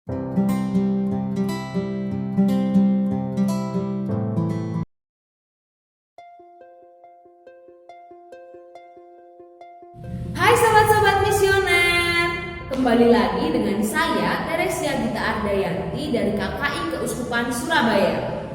Hai sobat-sobat misioner, kembali lagi dengan saya Teresia Gita Ardayanti dari KKI Keuskupan Surabaya.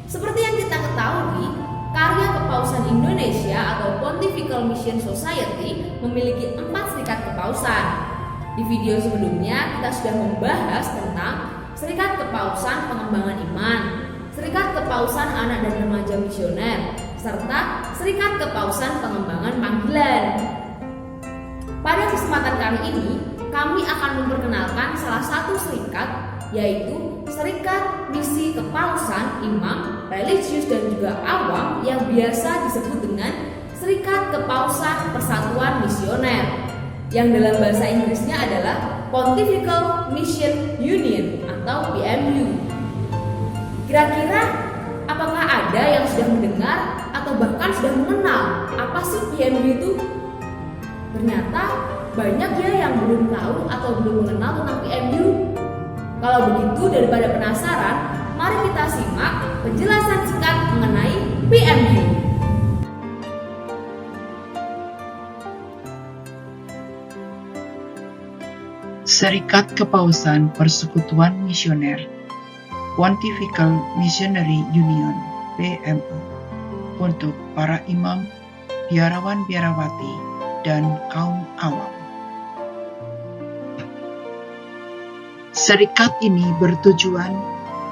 Seperti yang kita ketahui, karya Kepausan Indonesia atau Pontifical Mission Society memiliki 4 serikat kepausan. Di video sebelumnya kita sudah membahas tentang Serikat Kepausan Pengembangan Iman, Serikat Kepausan Anak dan Remaja Misioner, serta Serikat Kepausan Pengembangan Panggilan. Pada kesempatan kali ini, kami akan memperkenalkan salah satu serikat, yaitu Serikat Misi Kepausan Imam, Religius dan juga Awam yang biasa disebut dengan Serikat Kepausan Persatuan Misioner, yang dalam bahasa Inggrisnya adalah Pontifical Mission Union atau PMU. Kira-kira apakah ada yang sudah mendengar atau bahkan sudah mengenal apa sih PMU itu? Ternyata banyak ya yang belum tahu atau belum mengenal tentang PMU. Kalau begitu, daripada penasaran, mari kita simak penjelasan singkat mengenai PMU. Serikat Kepausan Persekutuan Misioner Pontifical Missionary Union (PMU) untuk para imam, biarawan-biarawati, dan kaum awam. Serikat ini bertujuan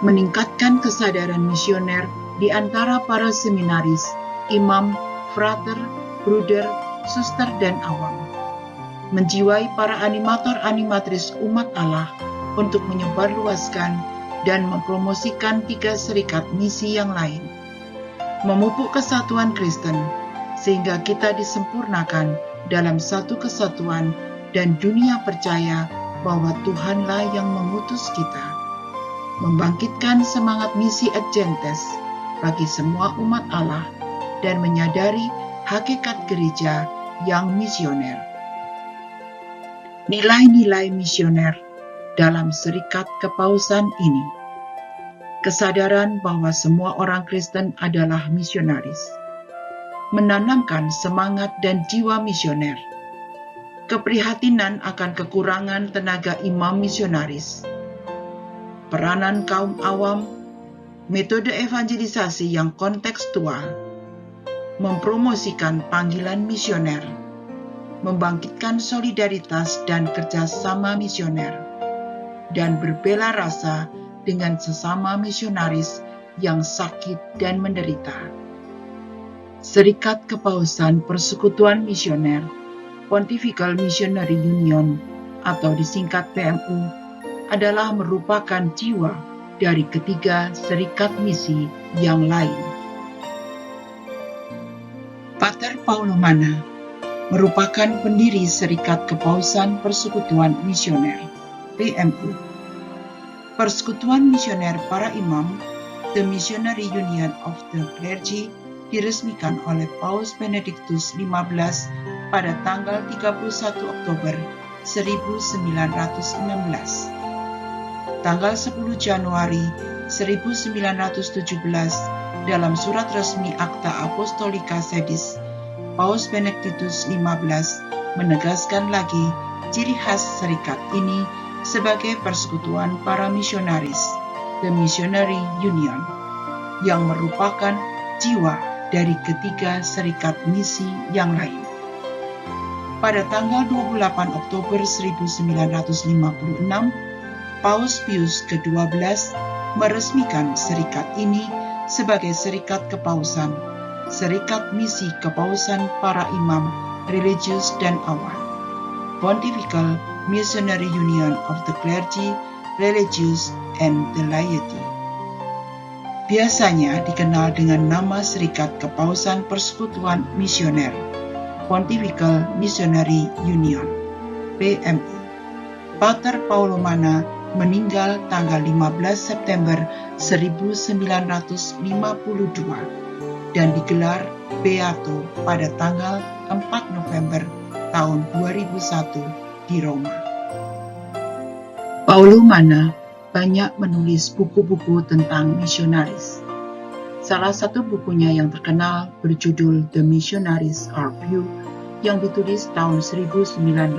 meningkatkan kesadaran misioner di antara para seminaris, imam, frater, bruder, suster, dan awam. Menjiwai para animator-animatris umat Allah untuk menyebarluaskan dan mempromosikan 3 serikat misi yang lain. Memupuk kesatuan Kristen sehingga kita disempurnakan dalam satu kesatuan dan dunia percaya bahwa Tuhanlah yang mengutus kita. Membangkitkan semangat misi et gentes bagi semua umat Allah dan menyadari hakikat gereja yang misioner. Nilai-nilai misioner dalam serikat kepausan ini. Kesadaran bahwa semua orang Kristen adalah misionaris. Menanamkan semangat dan jiwa misioner. Keprihatinan akan kekurangan tenaga imam misionaris. Peranan kaum awam, metode evangelisasi yang kontekstual, mempromosikan panggilan misioner, membangkitkan solidaritas dan kerjasama misioner, dan berbela rasa dengan sesama misionaris yang sakit dan menderita. Serikat Kepausan Persekutuan Misioner Pontifical Missionary Union atau disingkat PMU adalah merupakan jiwa dari ketiga serikat misi yang lain. Pater Paulo Mana merupakan pendiri Serikat Kepausan Persekutuan Misioner PMU. Persekutuan Misioner Para Imam, The Missionary Union of the Clergy, diresmikan oleh Paus Benediktus XV pada tanggal 31 Oktober 1916. Tanggal 10 Januari 1917 dalam surat resmi Akta Apostolika Sedis, Paus Benediktus XV menegaskan lagi ciri khas serikat ini sebagai persekutuan para misionaris, The Missionary Union, yang merupakan jiwa dari ketiga serikat misi yang lain. Pada tanggal 28 Oktober 1956, Paus Pius ke-12 meresmikan serikat ini sebagai serikat kepausan, serikat misi kepausan para imam, religius dan awam, Pontifical Missionary Union of the Clergy, Religious and the Laity. Biasanya dikenal dengan nama Serikat Kepausan Persekutuan Misioner, Pontifical Missionary Union, PMU. Pater Paulo Mana meninggal tanggal 15 September 1952 dan digelar Beato pada tanggal 4 November tahun 2001 di Roma. Paulumana banyak menulis buku-buku tentang misionaris. Salah satu bukunya yang terkenal berjudul The Missionaries Are Few yang ditulis tahun 1908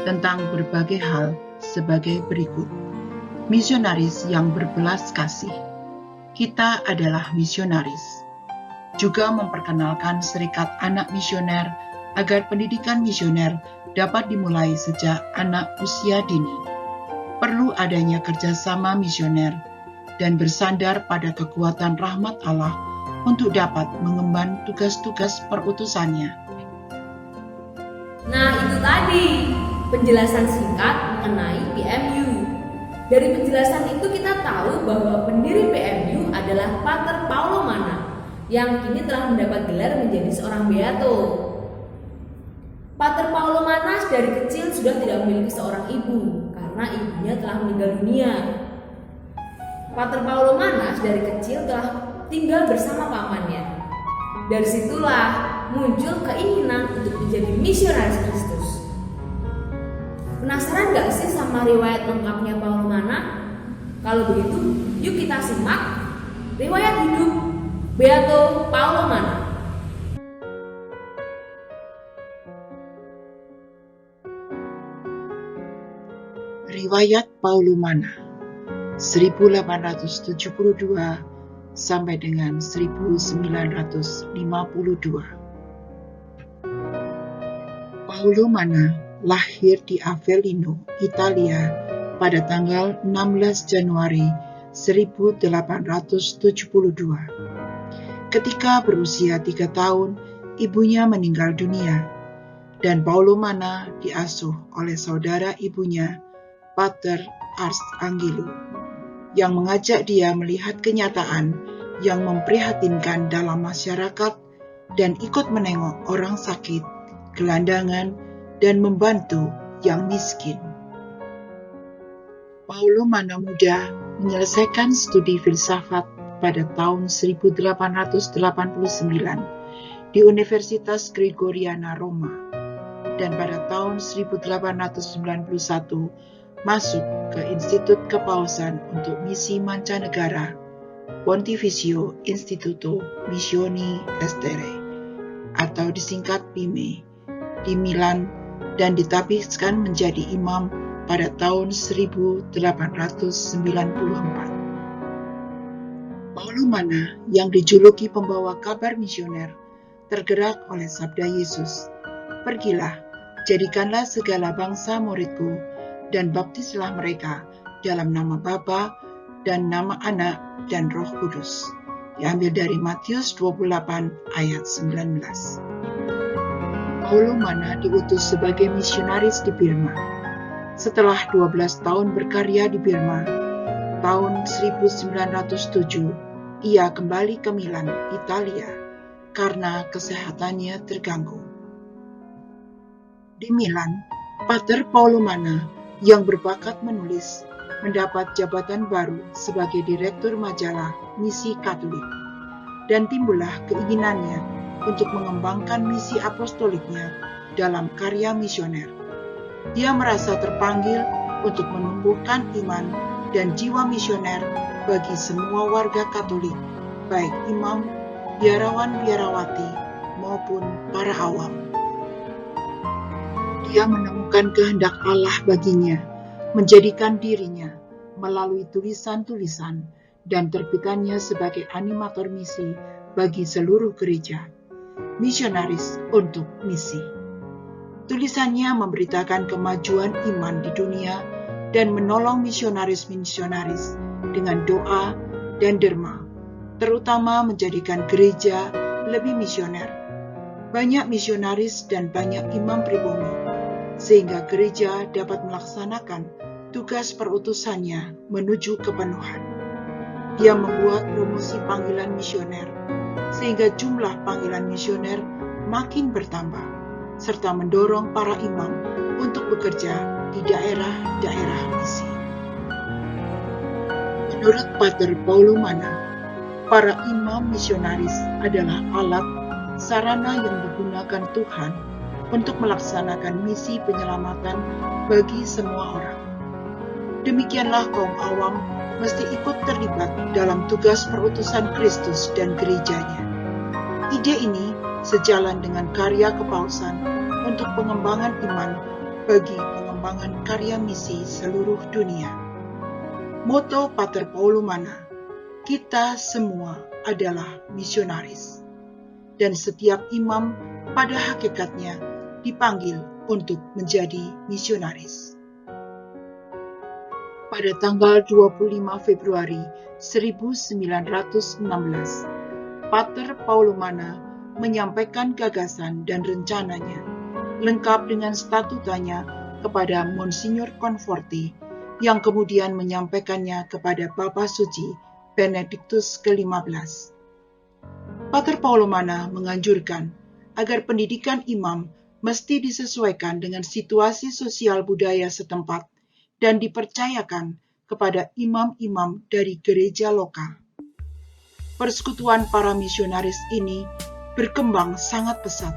tentang berbagai hal sebagai berikut. Misionaris yang berbelas kasih. Kita adalah misionaris. Juga memperkenalkan Serikat Anak Misioner agar pendidikan misioner dapat dimulai sejak anak usia dini. Perlu adanya kerjasama misioner dan bersandar pada kekuatan rahmat Allah untuk dapat mengemban tugas-tugas perutusannya. Nah, itu tadi penjelasan singkat mengenai PMU. Dari penjelasan itu kita tahu bahwa pendiri PMU adalah Pater Paulumana yang kini telah mendapat gelar menjadi seorang beato. Pater Paulumana dari kecil sudah tidak memiliki seorang ibu karena ibunya telah meninggal dunia. Pater Paulumana dari kecil telah tinggal bersama pamannya. Dari situlah muncul keinginan untuk menjadi misionaris Kristus. Penasaran gak sih sama riwayat lengkapnya Paulumana? Kalau begitu, yuk kita simak riwayat hidup Beato Paulumana. Riwayat Paulumana 1872 sampai dengan 1952. Paulumana lahir di Avellino, Italia pada tanggal 16 Januari 1872. Ketika berusia 3 tahun, ibunya meninggal dunia, dan Paulumana diasuh oleh saudara ibunya, Pater Ars Angelo, yang mengajak dia melihat kenyataan yang memprihatinkan dalam masyarakat dan ikut menengok orang sakit, gelandangan, dan membantu yang miskin. Paulumana muda menyelesaikan studi filsafat pada tahun 1889 di Universitas Gregoriana Roma, dan pada tahun 1891 masuk ke Institut Kepausan untuk Misi Mancanegara, Pontificio Instituto Missioni Estere, atau disingkat PIME, di Milan, dan ditabiskan menjadi imam pada tahun 1894. Paulumana yang dijuluki pembawa kabar misioner tergerak oleh sabda Yesus, "Pergilah, jadikanlah segala bangsa muridku, dan baptislah mereka dalam nama Bapa dan nama Anak dan Roh Kudus." Diambil dari Matius 28 ayat 19. Paulumana diutus sebagai misionaris di Birma. Setelah 12 tahun berkarya di Birma, tahun 1907 ia kembali ke Milan, Italia, karena kesehatannya terganggu. Di Milan, Pater Paulumana yang berbakat menulis mendapat jabatan baru sebagai direktur majalah Misi Katolik, dan timbullah keinginannya untuk mengembangkan misi apostoliknya dalam karya misioner. Dia merasa terpanggil untuk menumbuhkan iman dan jiwa misioner bagi semua warga Katolik, baik imam, biarawan-biarawati, maupun para awam. Dia menemukan kehendak Allah baginya, menjadikan dirinya melalui tulisan-tulisan dan terbitannya sebagai animator misi bagi seluruh gereja, misionaris untuk misi. Tulisannya memberitakan kemajuan iman di dunia dan menolong misionaris-misionaris dengan doa dan derma, terutama menjadikan gereja lebih misioner. Banyak misionaris dan banyak imam pribumi, sehingga gereja dapat melaksanakan tugas perutusannya menuju kepenuhan. Dia membuat promosi panggilan misioner, sehingga jumlah panggilan misioner makin bertambah, serta mendorong para imam untuk bekerja di daerah-daerah misi. Menurut Pater Paulumana, para imam misionaris adalah alat sarana yang digunakan Tuhan untuk melaksanakan misi penyelamatan bagi semua orang. Demikianlah kaum awam mesti ikut terlibat dalam tugas perutusan Kristus dan gerejanya. Ide ini sejalan dengan karya kepausan untuk pengembangan iman bagi pengembangan karya misi seluruh dunia. Moto Pater Paulumana, kita semua adalah misionaris. Dan setiap imam pada hakikatnya dipanggil untuk menjadi misionaris. Pada tanggal 25 Februari 1916, Pater Paulumana menyampaikan gagasan dan rencananya, lengkap dengan statutanya kepada Monsignor Conforti, yang kemudian menyampaikannya kepada Bapa Suci Benediktus ke-15. Pater Paulumana menganjurkan agar pendidikan imam mesti disesuaikan dengan situasi sosial budaya setempat dan dipercayakan kepada imam-imam dari gereja lokal. Persekutuan para misionaris ini berkembang sangat pesat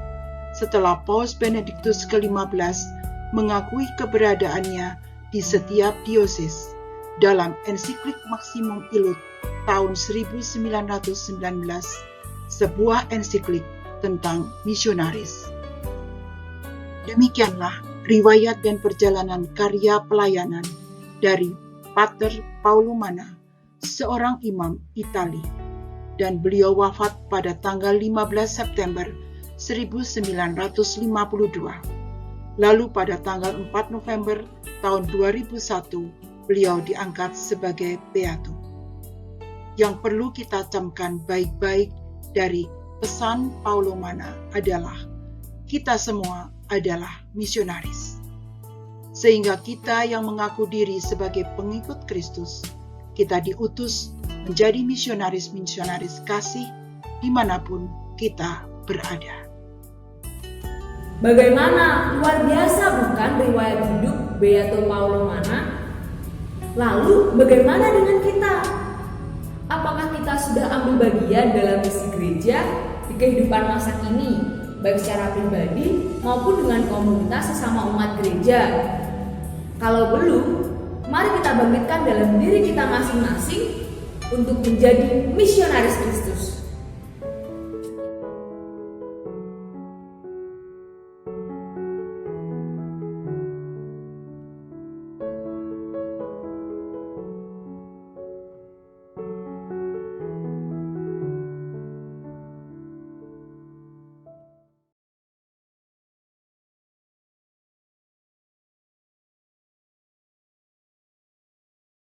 setelah Paus Benediktus ke-15 mengakui keberadaannya di setiap diosis dalam ensiklik Maximum Illud tahun 1919, sebuah ensiklik tentang misionaris. Demikianlah riwayat dan perjalanan karya pelayanan dari Pater Paulumana, seorang imam Itali, dan beliau wafat pada tanggal 15 September 1952. Lalu pada tanggal 4 November tahun 2001, beliau diangkat sebagai beatus. Yang perlu kita camkan baik-baik dari pesan Paulumana adalah kita semua adalah misionaris. Sehingga kita yang mengaku diri sebagai pengikut Kristus, kita diutus menjadi misionaris-misionaris kasih dimanapun kita berada. Bagaimana luar biasa bukan riwayat hidup Beato Paulumana? Lalu bagaimana dengan kita? Apakah kita sudah ambil bagian dalam misi gereja di kehidupan masa kini, baik secara pribadi maupun dengan komunitas sesama umat gereja? Kalau belum, mari kita bangkitkan dalam diri kita masing-masing untuk menjadi misionaris Kristus.